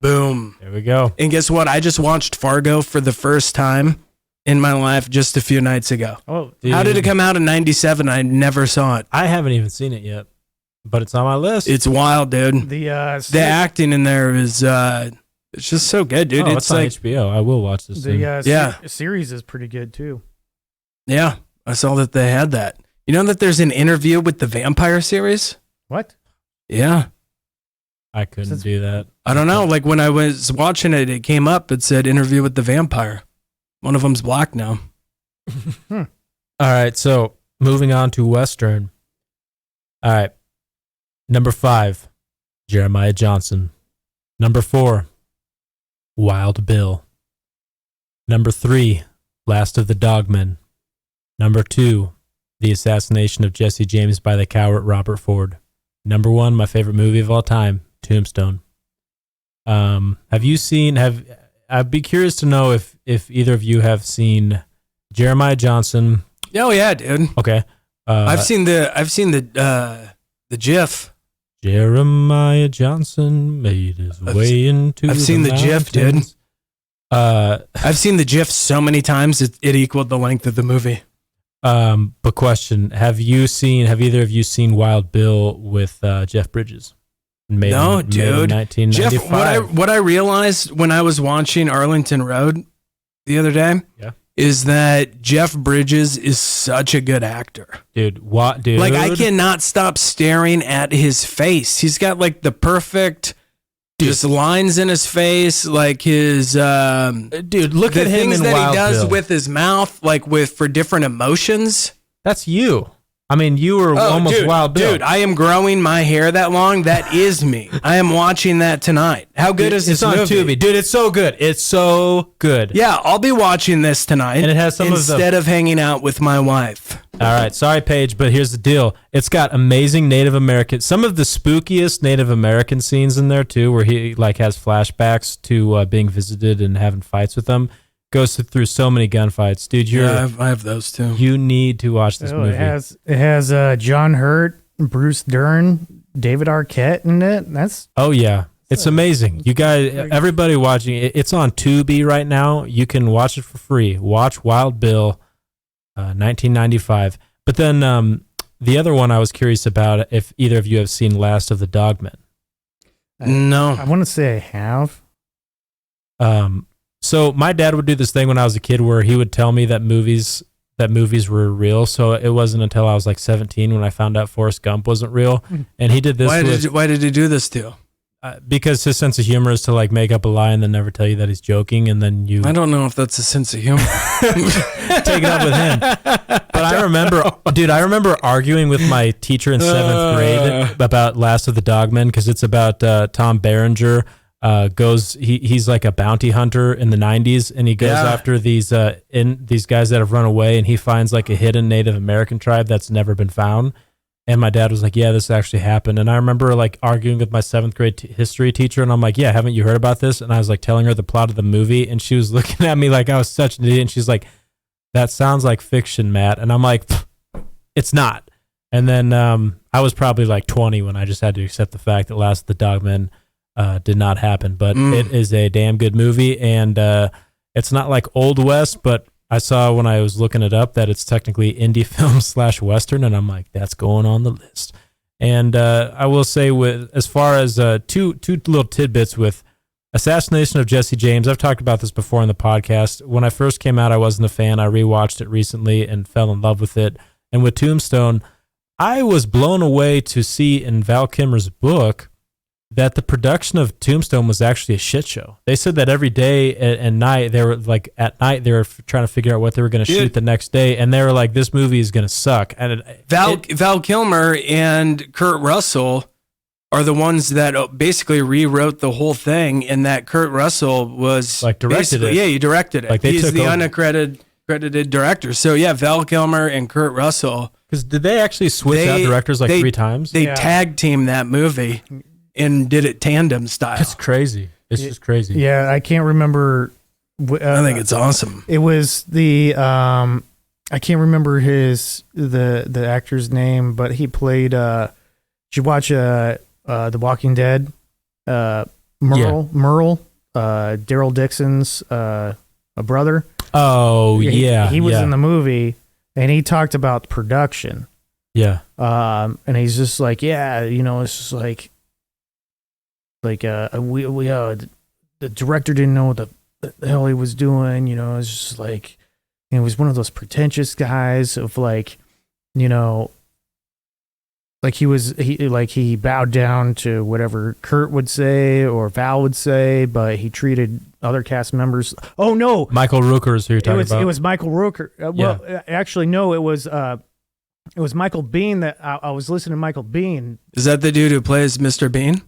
Boom. There we go. And guess what? I just watched Fargo for the first time in my life just a few nights ago. Oh, dude. How did it come out in 97? I never saw it. I haven't even seen it yet, but it's on my list. It's wild, dude. The acting in there is it's just so good, dude. It's on HBO. I will watch this soon. The series is pretty good too. Yeah, I saw that they had that. You know that there's an interview with the vampire series? What? Yeah. I couldn't do that. I don't know. Like when I was watching it, it came up. It said interview with the vampire. One of them's black now. All right. So moving on to Western. All right. Number 5, Jeremiah Johnson. Number 4, Wild Bill. Number 3, Last of the Dogmen. Number 2, The Assassination of Jesse James by the coward Robert Ford. Number 1, my favorite movie of all time, Tombstone. Have you seen? I'd be curious to know if either of you have seen Jeremiah Johnson. Oh yeah, dude. Okay. I've seen the GIF. Jeremiah Johnson made his way into. I've seen the GIF, dude. I've seen the GIF so many times it equaled the length of the movie. But question: Have either of you seen Wild Bill with Jeff Bridges? No, dude. 1995. Jeff, what I realized when I was watching Arlington Road the other day, is that Jeff Bridges is such a good actor. Dude, what, dude? Like, I cannot stop staring at his face. He's got, like, the perfect just lines in his face, like his... dude, look at him in Wild Bill. The things that he does with his mouth, like, for different emotions. That's you. I mean, you were almost Wild Bill. Dude, I am growing my hair that long. That is me. I am watching that tonight. How good is this movie? It's on Tubi. Dude, it's so good. It's so good. Yeah, I'll be watching this tonight. And it has some instead of hanging out with my wife. All right. Sorry, Paige, but here's the deal. It's got amazing Native American, some of the spookiest Native American scenes in there, too, where he like has flashbacks to being visited and having fights with them. Goes through so many gunfights, dude. I have those too. You need to watch this movie. It has John Hurt, Bruce Dern, David Arquette in it. It's amazing. You guys, everybody watching it, it's on Tubi right now. You can watch it for free. Watch Wild Bill, 1995. But then the other one I was curious about if either of you have seen Last of the Dogmen. No, I want to say I have. So my dad would do this thing when I was a kid where he would tell me that movies were real. So it wasn't until I was like 17 when I found out Forrest Gump wasn't real. And he did this. Why did he do this to you? Because his sense of humor is to like make up a lie and then never tell you that he's joking, and then you I don't know if that's a sense of humor. take it up with him. But I remember arguing with my teacher in 7th grade about Last of the Dogmen, because it's about Tom Berenger. He's like a bounty hunter in the 90s, and he goes after these guys that have run away, and he finds like a hidden Native American tribe that's never been found. And my dad was like, yeah, this actually happened. And I remember like arguing with my 7th grade history teacher, and I'm like, yeah, haven't you heard about this? And I was like telling her the plot of the movie, and she was looking at me like I was such an idiot, and she's like, that sounds like fiction, Matt. And I'm like, it's not. And then I was probably like 20 when I just had to accept the fact that Last of the Dogmen did not happen. But it is a damn good movie, and it's not like Old West, but I saw when I was looking it up that it's technically indie film / Western, and I'm like, that's going on the list. And I will say, as far as two little tidbits with Assassination of Jesse James, I've talked about this before in the podcast. When I first came out, I wasn't a fan. I rewatched it recently and fell in love with it. And with Tombstone, I was blown away to see in Val Kilmer's book that the production of Tombstone was actually a shit show. They said that every day and night, they were like, at night, they were trying to figure out what they were going to shoot the next day. And they were like, this movie is going to suck. And Val Kilmer and Kurt Russell are the ones that basically rewrote the whole thing, and that Kurt Russell was like directed it. Yeah, he directed it. Like he's the unaccredited director. So yeah, Val Kilmer and Kurt Russell. Because did they actually switch out directors like 3 times? They tag teamed that movie and did it tandem style. It's crazy. It's just crazy. Yeah, I can't remember. I think it's awesome. It was the I can't remember the actor's name, but he played. Did you watch The Walking Dead? Merle, Daryl Dixon's a brother. Oh yeah, he was in the movie, and he talked about production. Yeah. And he's just like, yeah, it's just like the director didn't know what the hell he was doing. It's just like, he was one of those pretentious guys of like, like he bowed down to whatever Kurt would say or Val would say, but he treated other cast members. Oh no, Michael Rooker is who you're talking about. It was Michael Rooker. Actually, no, it was Michael Biehn. That I was listening to Michael Biehn. Is that the dude who plays Mr. Bean?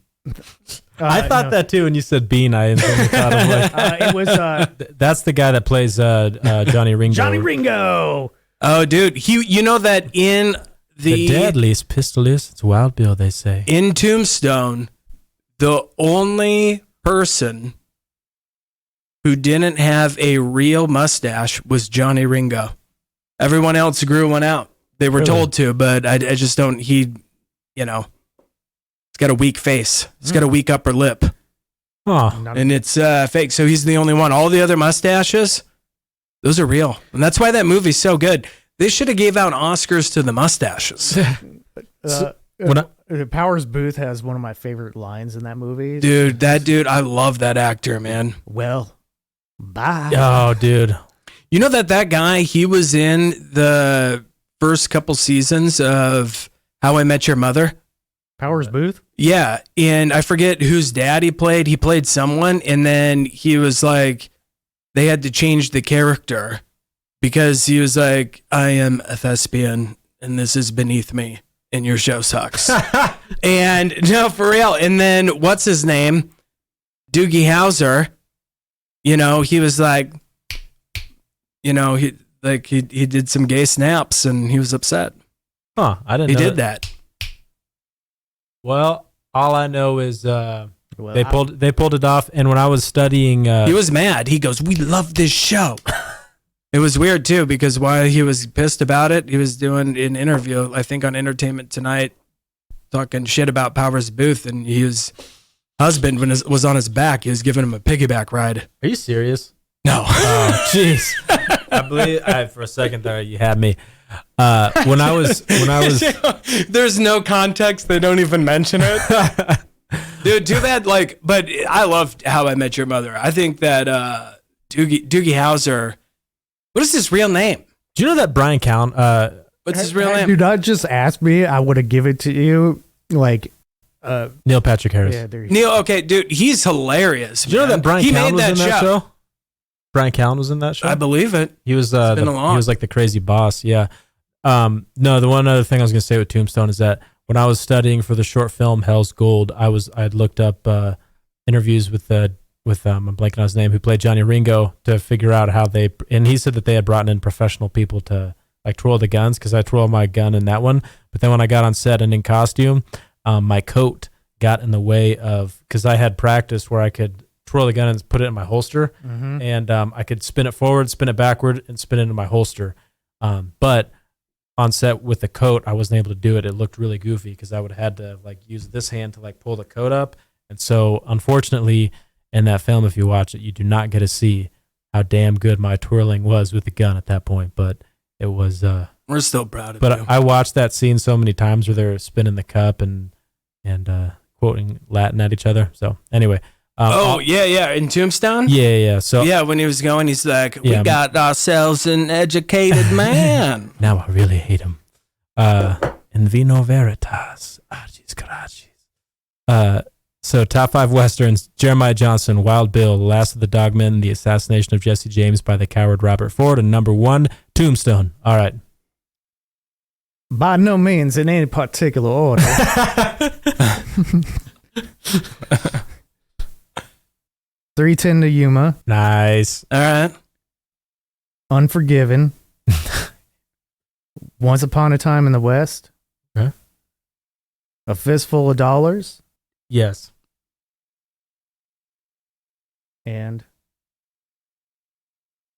I thought that too when you said Bean. I instantly thought of like it was. That's the guy that plays Johnny Ringo. Johnny Ringo. Oh, dude, that in the deadliest pistol is it's Wild Bill, they say. In Tombstone, the only person who didn't have a real mustache was Johnny Ringo. Everyone else grew one out. They were told to, but I just don't. He's got a weak face. He's got a weak upper lip. And it's fake. So he's the only one. All the other mustaches, those are real. And that's why that movie's so good. They should have gave out Oscars to the mustaches. Powers Booth has one of my favorite lines in that movie. Dude, I love that actor, man. Well, bye. Oh, dude. You know that guy, he was in the first couple seasons of How I Met Your Mother? Powers Booth? Yeah, and I forget whose dad he played. He played someone, and then he was like, they had to change the character because he was like, I am a thespian, and this is beneath me, and your show sucks. And no, for real. And then what's his name? Doogie Howser. He was like, he did some gay snaps, and he was upset. I didn't know. He did that. Well, all I know is they pulled it off, and when I was studying, he was mad. He goes, "We love this show." It was weird too because while he was pissed about it, he was doing an interview, I think on Entertainment Tonight, talking shit about Powers Booth, and his husband was on his back. He was giving him a piggyback ride. Are you serious? No. Oh, jeez. I believe for a second there you had me. When I was there's no context, they don't even mention it. Dude, too bad. But I loved How I Met Your Mother. I think that Doogie Howser. What is his real name? Do you know that Brian Callen? What's his real name? Do not just ask me. I would have given it to you. Like, Neil Patrick Harris. yeah, there you Neil. Okay, dude, he's hilarious. Do you know man. that Brian he Callen made was in that show? Brian Callen was in that show. I believe it. He was been he was like the crazy boss. Yeah. No, the one other thing I was going to say with Tombstone is that when I was studying for the short film Hell's Gold, I'd looked up interviews with I'm blanking on his name, who played Johnny Ringo, to figure out how and he said that they had brought in professional people to like twirl the guns, because I twirl my gun in that one. But then when I got on set and in costume, my coat got in the way of, because I had practiced where I could twirl the gun and put it in my holster, and I could spin it forward, spin it backward, and spin it into my holster. But on set with the coat, I wasn't able to do it. It looked really goofy because I would have had to like use this hand to like pull the coat up. And so unfortunately in that film, if you watch it, you do not get to see how damn good my twirling was with the gun at that point. But it was, we're still proud of but you. I watched that scene so many times where they're spinning the cup and quoting Latin at each other. So anyway. Yeah. In Tombstone? Yeah. So yeah, when he was going, he's like, we Yeah. got ourselves an educated man. now I really hate him. In vino veritas, archis carachis. So top 5 Westerns: Jeremiah Johnson, Wild Bill, The Last of the Dogmen, The Assassination of Jesse James by the Coward Robert Ford, and number 1, Tombstone. All right. By no means in any particular order. 3:10 to Yuma. Nice. All right. Unforgiven. Once Upon a Time in the West. Okay. A Fistful of Dollars. Yes. And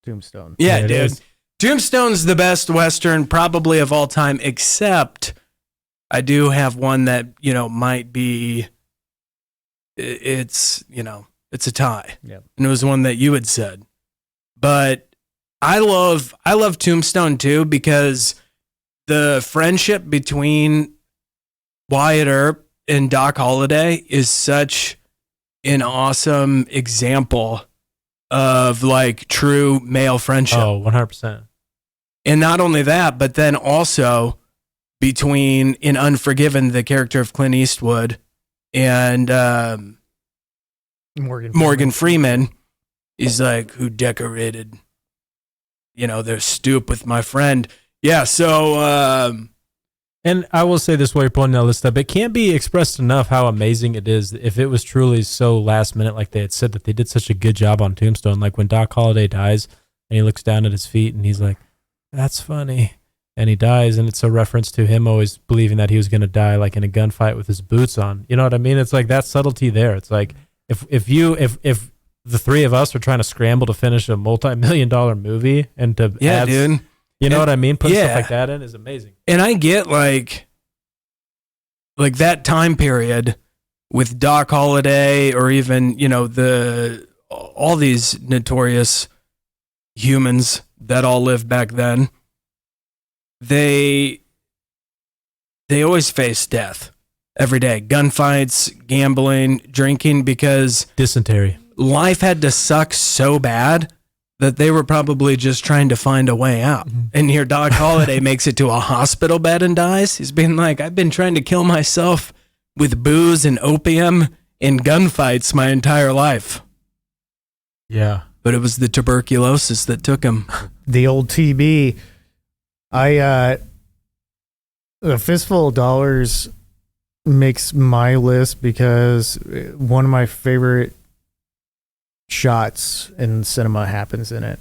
Tombstone. Yeah, There it dude. is. Tombstone's the best Western probably of all time, except I do have one that, might be, it's a tie. Yep. And it was one that you had said. But I love Tombstone too, because the friendship between Wyatt Earp and Doc Holliday is such an awesome example of like true male friendship. Oh, 100%. And not only that, but then also between in Unforgiven, the character of Clint Eastwood and Morgan Freeman is like, who decorated, their stoop with my friend. Yeah. So, And I will say this while you're pulling all this stuff, it can't be expressed enough how amazing it is if it was truly so last minute, like they had said that they did such a good job on Tombstone. Like when Doc Holliday dies and he looks down at his feet and he's like, that's funny. And he dies, and it's a reference to him always believing that he was going to die like in a gunfight with his boots on. You know what I mean? It's like that subtlety there. It's like if the three of us are trying to scramble to finish a multi-million-dollar movie and to add, dude. you know And- what I mean? Put yeah. stuff like that in is amazing. And I get like that time period with Doc Holliday, or even, all these notorious humans that all lived back then. They always face death every day. Gunfights, gambling, drinking, because Dysentery. life had to suck so bad that they were probably just trying to find a way out. And here Doc Holliday makes it to a hospital bed and dies. He's been like, I've been trying to kill myself with booze and opium and gunfights my entire life. Yeah. But it was the tuberculosis that took him. The old TB. A Fistful of Dollars makes my list because one of my favorite shots in cinema happens in it.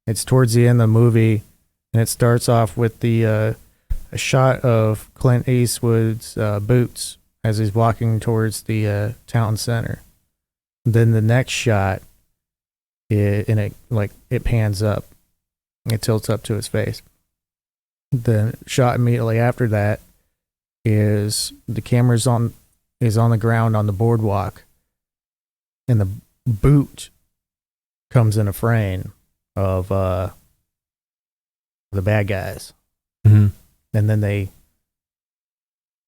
It's towards the end of the movie, and it starts off with a shot of Clint Eastwood's boots as he's walking towards the town center. Then the next shot, it pans up. It tilts up to his face. The shot immediately after that is the camera's on the ground on the boardwalk, and the boot comes in a frame of the bad guys. Mm-hmm. And then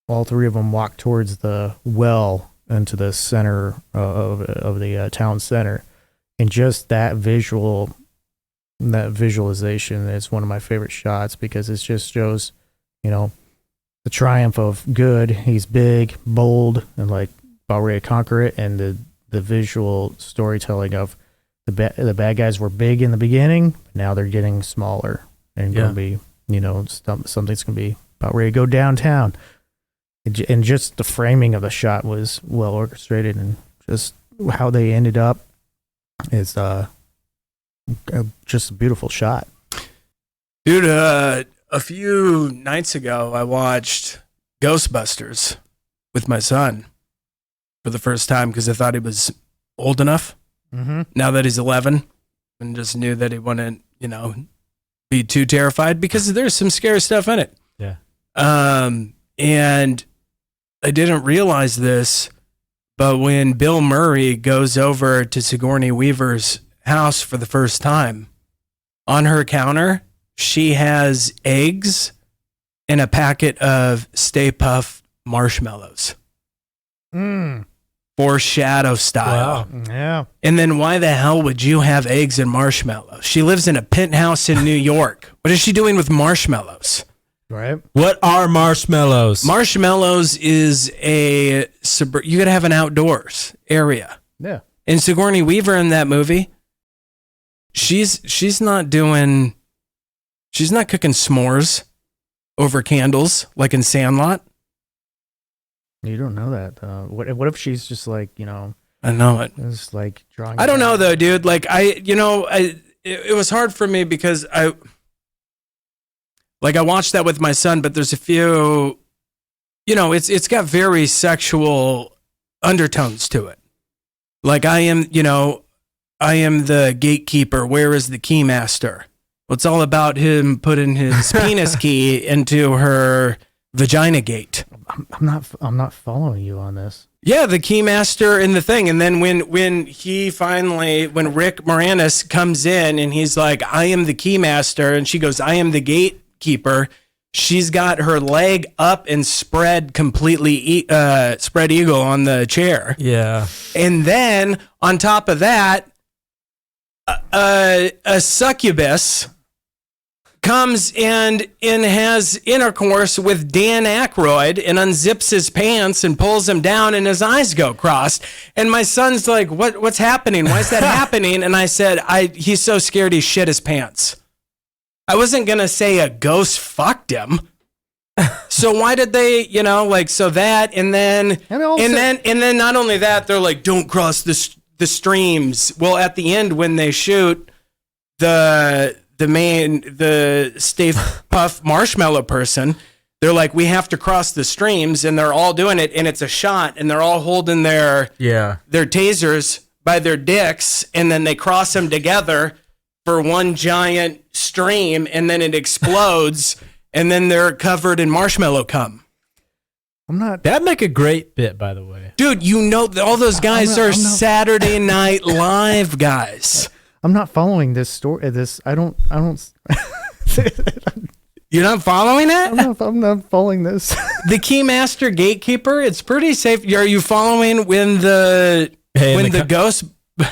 all three of them walk towards the well into the center of the town center. And just that visualization is one of my favorite shots because it just shows, the triumph of good. He's big, bold, and like about ready to conquer it. And the visual storytelling of the bad guys were big in the beginning, but now they're getting smaller and going to be, something's going to be about ready to go downtown. And just the framing of the shot was well orchestrated, and just how they ended up is just a beautiful shot. Dude, a few nights ago, I watched Ghostbusters with my son for the first time because I thought he was old enough. Mm-hmm. Now that he's 11, and just knew that he wouldn't, be too terrified because there's some scary stuff in it. Yeah. And I didn't realize this, but when Bill Murray goes over to Sigourney Weaver's house for the first time, on her counter, she has eggs and a packet of Stay Puft marshmallows. Foreshadow style. Wow. Yeah. And then why the hell would you have eggs and marshmallows? She lives in a penthouse in New York. What is she doing with marshmallows? Right. What are marshmallows? Marshmallows is you gotta have an outdoors area. Yeah. And Sigourney Weaver in that movie, she's not cooking s'mores over candles like in Sandlot. You don't know that. What if she's just like, I know it. It's like drawing. I don't know though, dude. Like it was hard for me because I watched that with my son, but there's a few, it's got very sexual undertones to it. Like I am the gatekeeper. Where is the keymaster? Well, it's all about him putting his penis key into her vagina gate. I'm not following you on this. Yeah, the keymaster in the thing. And then when Rick Moranis comes in and he's like, I am the keymaster, and she goes, I am the gatekeeper, she's got her leg up and spread completely, spread eagle on the chair. Yeah. And then on top of that, a succubus comes and has intercourse with Dan Aykroyd and unzips his pants and pulls him down, and his eyes go crossed. And my son's like, what's happening? Why is that happening? And I said, he's so scared he shit his pants. I wasn't going to say a ghost fucked him. So why did they, so that, and then not only that, they're like, don't cross the streams. Well, at the end, when they shoot the Stay Puft marshmallow person, they're like, we have to cross the streams, and they're all doing it, and it's a shot, and they're all holding their tasers by their dicks, and then they cross them together for one giant stream, and then it explodes, and then they're covered in marshmallow cum. That'd make a great bit, by the way. Dude, all those guys are Saturday Night Live guys. I'm not following this story. I don't. You're not following it? I'm not following this. The Keymaster Gatekeeper, it's pretty safe. Are you following when the ghost?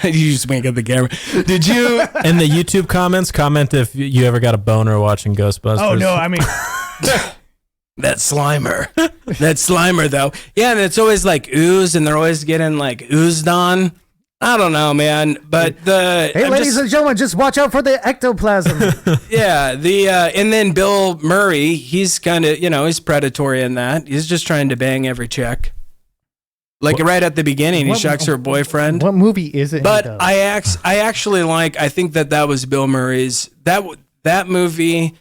You just wink at the camera. Did you? In the YouTube comment if you ever got a boner watching Ghostbusters. Oh no, I mean that Slimer though. Yeah, and it's always like ooze, and they're always getting like oozed on. I don't know, man, but ladies and gentlemen, just watch out for the ectoplasm. Yeah, and then Bill Murray, he's kind of, he's predatory in that. He's just trying to bang every chick. Like right at the beginning, he shucks her boyfriend. What movie is it? But I actually I think that was Bill Murray's. That movie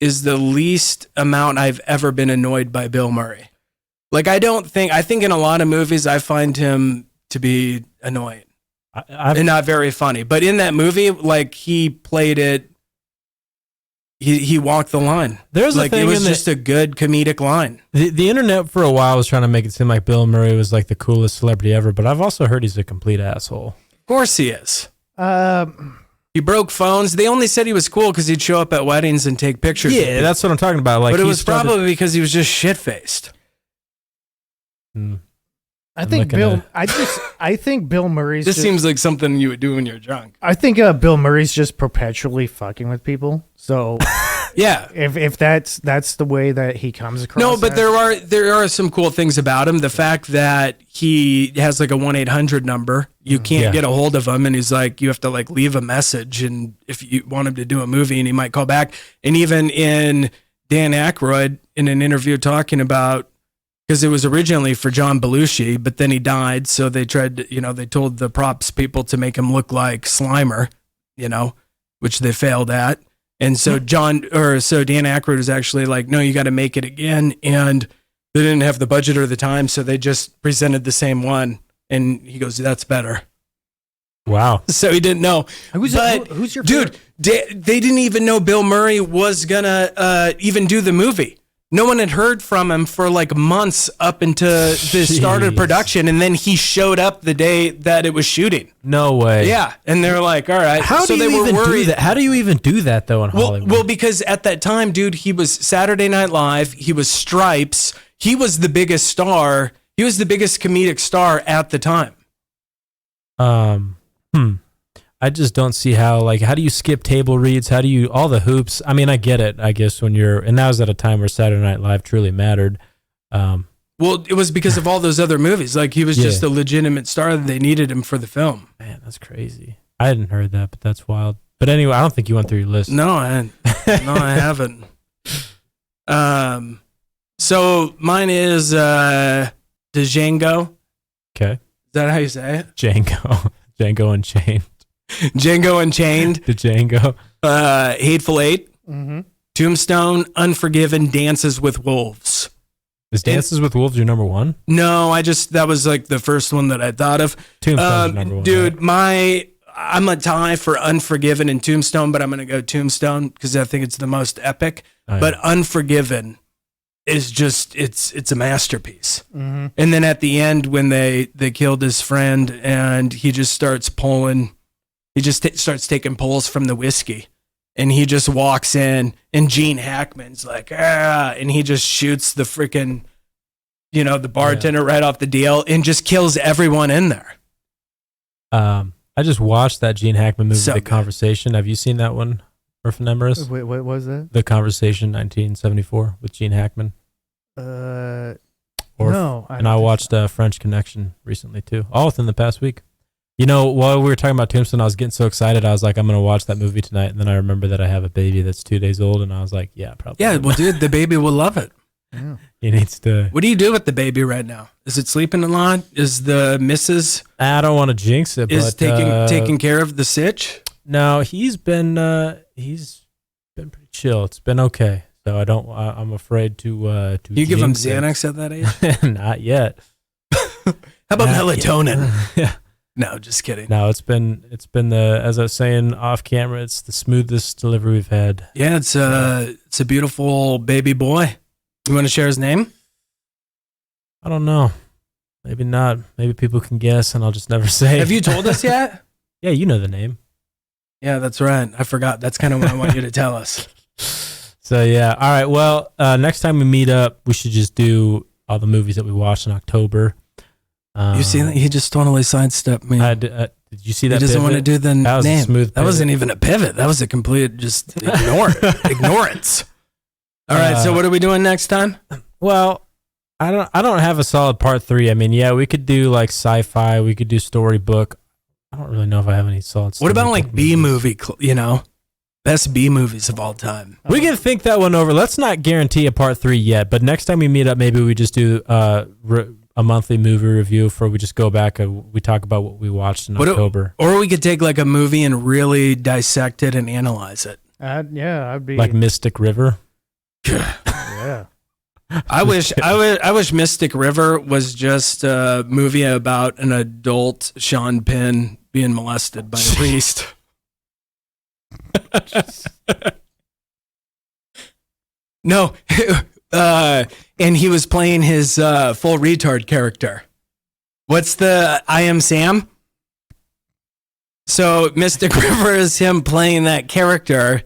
is the least amount I've ever been annoyed by Bill Murray. Like I think in a lot of movies I find him to be annoying. And not very funny. But in that movie, like he played it, he walked the line. There's like it was just a good comedic line. The internet for a while was trying to make it seem like Bill Murray was like the coolest celebrity ever, but I've also heard he's a complete asshole. Of course he is. He broke phones. They only said he was cool because he'd show up at weddings and take pictures. Yeah, that's what I'm talking about. Like, but it was probably because he was just shit faced. I think Bill Murray's. This seems like something you would do when you're drunk. I think Bill Murray's just perpetually fucking with people. So yeah, if that's the way that he comes across. No, but there are some cool things about him. The fact that he has like a 1-800 number, you can't get a hold of him, and he's like, you have to like leave a message, and if you want him to do a movie, and he might call back. And even in Dan Aykroyd in an interview talking about. Because it was originally for John Belushi, but then he died. So they tried to, they told the props people to make him look like Slimer, which they failed at. And so Dan Aykroyd was actually like, no, you got to make it again. And they didn't have the budget or the time. So they just presented the same one. And he goes, that's better. Wow. So he didn't know. Who's your dude? They didn't even know Bill Murray was going to even do the movie. No one had heard from him for like months up into the start of production, and then he showed up the day that it was shooting. No way. Yeah, and they're like, "All right." How do you even do that? How do you even do that though in Hollywood? Well, because at that time, dude, he was Saturday Night Live. He was Stripes. He was the biggest star. He was the biggest comedic star at the time. I just don't see how do you skip table reads? How do you, all the hoops? I mean, I get it, I guess, and that was at a time where Saturday Night Live truly mattered. Well, it was because of all those other movies. Like, he was just a legitimate star. They needed him for the film. Man, that's crazy. I hadn't heard that, but that's wild. But anyway, I don't think you went through your list. No, I haven't. So mine is Django. Okay. Is that how you say it? Django Unchained. Django Unchained. The Django. Hateful Eight. Mm-hmm. Tombstone, Unforgiven, Dances with Wolves. Is Dances with Wolves your number one? No, that was like the first one that I thought of. Tombstone's number one. Dude, I'm a tie for Unforgiven and Tombstone, but I'm going to go Tombstone because I think it's the most epic. Oh, yeah. But Unforgiven is just, it's a masterpiece. Mm-hmm. And then at the end, when they killed his friend and he just starts pulling, he just starts taking pulls from the whiskey. And he just walks in, and Gene Hackman's like, and he just shoots the freaking, the bartender right off the deal and just kills everyone in there. I just watched that Gene Hackman movie, The good. Conversation. Have you seen that one, Orphan Emerus? Wait, what was that? The Conversation, 1974, with Gene Hackman. No. I watched French Connection recently, too. All within the past week. While we were talking about Tombstone, I was getting so excited. I was like, I'm going to watch that movie tonight. And then I remember that I have a baby that's 2 days old. And I was like, yeah, probably. Yeah, well, dude, the baby will love it. Yeah. He needs to. What do you do with the baby right now? Is it sleeping a lot? Is the missus I don't want to jinx it, but taking care of the sitch? No, he's been pretty chill. It's been okay. So I'm afraid to you give him jinx Xanax at that age? Not yet. How about melatonin? Yeah. No, just kidding. No, it's been the, as I was saying off camera, it's the smoothest delivery we've had. Yeah, it's a beautiful baby boy. You want to share his name? I don't know. Maybe not. Maybe people can guess, and I'll just never say. Have you told us yet? Yeah, you know the name. Yeah, that's right. I forgot. That's kind of what I want you to tell us. So yeah, all right. Well, next time we meet up, we should just do all the movies that we watched in October. You see that? He just totally sidestepped me. Did you see that? He doesn't pivot? want to do the That was name. a smooth That pivot. wasn't even a pivot. That was a complete just ignorance. All right. So what are we doing next time? Well, I don't have a solid part 3. I mean, yeah, we could do like sci-fi. We could do storybook. I don't really know if I have any solid. What about like storybook B movies. movie? Best B movies of all time. We can think that one over. Let's not guarantee a part 3 yet, but next time we meet up, maybe we just do a monthly movie review for we just go back and we talk about what we watched in October. Or we could take like a movie and really dissect it and analyze it. I'd be like Mystic River. yeah. I wish Mystic River was just a movie about an adult Sean Penn being molested by a priest. No, and he was playing his full retard character. What's the I Am Sam? So Mystic River is him playing that character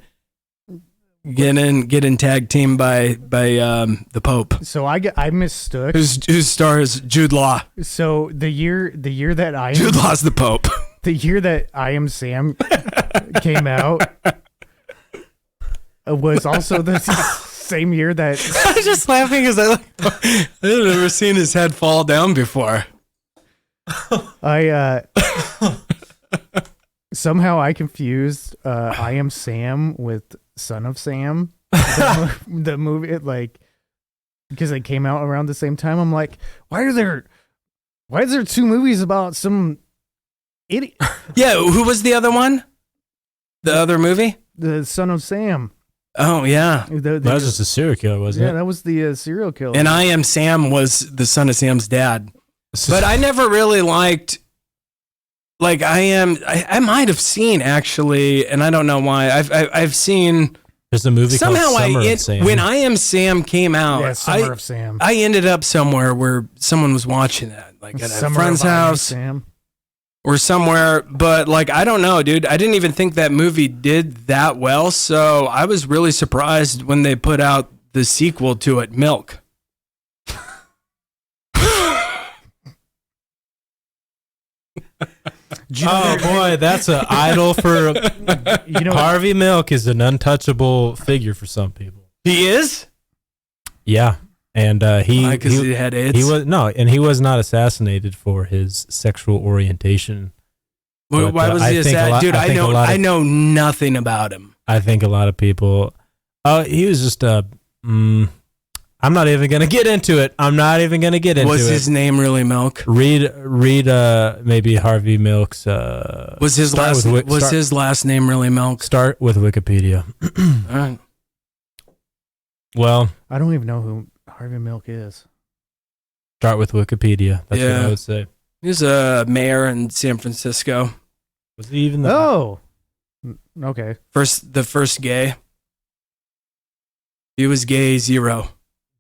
getting tag team by the Pope, So I mistook. whose stars Jude Law. So the year that Jude Law's the Pope. the year that I Am Sam came out was also the same year that I was just laughing because I've never seen his head fall down before. I somehow I confused I Am Sam with Son of Sam, the movie, because it came out around the same time. I'm like, why is there two movies about some idiot? Yeah, who was the other one? The other movie? The Son of Sam. Oh yeah, The- That was just a serial killer, wasn't yeah, it? that was the serial killer. and I Am Sam was the Son of Sam's dad. But I never really liked. Like I might have seen actually, and I don't know why. I've seen There's a movie somehow called Summer of Sam. when I Am Sam came out. yeah, Summer of Sam. I ended up somewhere where someone was watching it, like at a Summer friend's of I Am house Sam. or somewhere. But like I don't know, dude. I didn't even think that movie did that well. So I was really surprised when they put out the sequel to it, Milk. Oh boy, that's an idol for Harvey Milk is an untouchable figure for some people. He is. Yeah, and Because he had AIDS. he was not assassinated for his sexual orientation. Why But, was I he think a sad? lot- Dude, I think a lot of- I know nothing about him. I think a lot of people. Oh, he was just I'm not even gonna get into it. Was his name really Milk? Read maybe Harvey Milk's Was his last name really Milk? start with Wikipedia. All right. Well, I don't even know who Harvey Milk is. start with Wikipedia. That's what Yeah. I would say. He was a mayor in San Francisco. Was he even the Oh, okay. The first gay. He was gay 0.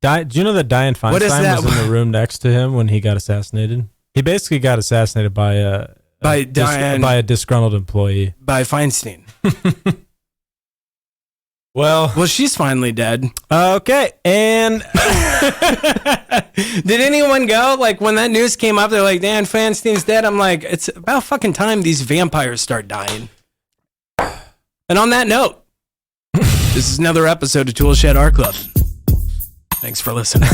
Do you know that Dianne What is Feinstein that? was in the room next to him when he got assassinated? He basically got assassinated by a disgruntled employee. By Feinstein. Well, She's finally dead. okay, and Did anyone go? Like when that news came up, they're like, Dan Feinstein's dead. I'm like, it's about fucking time these vampires start dying. And on that note, this is another episode of ToolShed Art Club. Thanks for listening.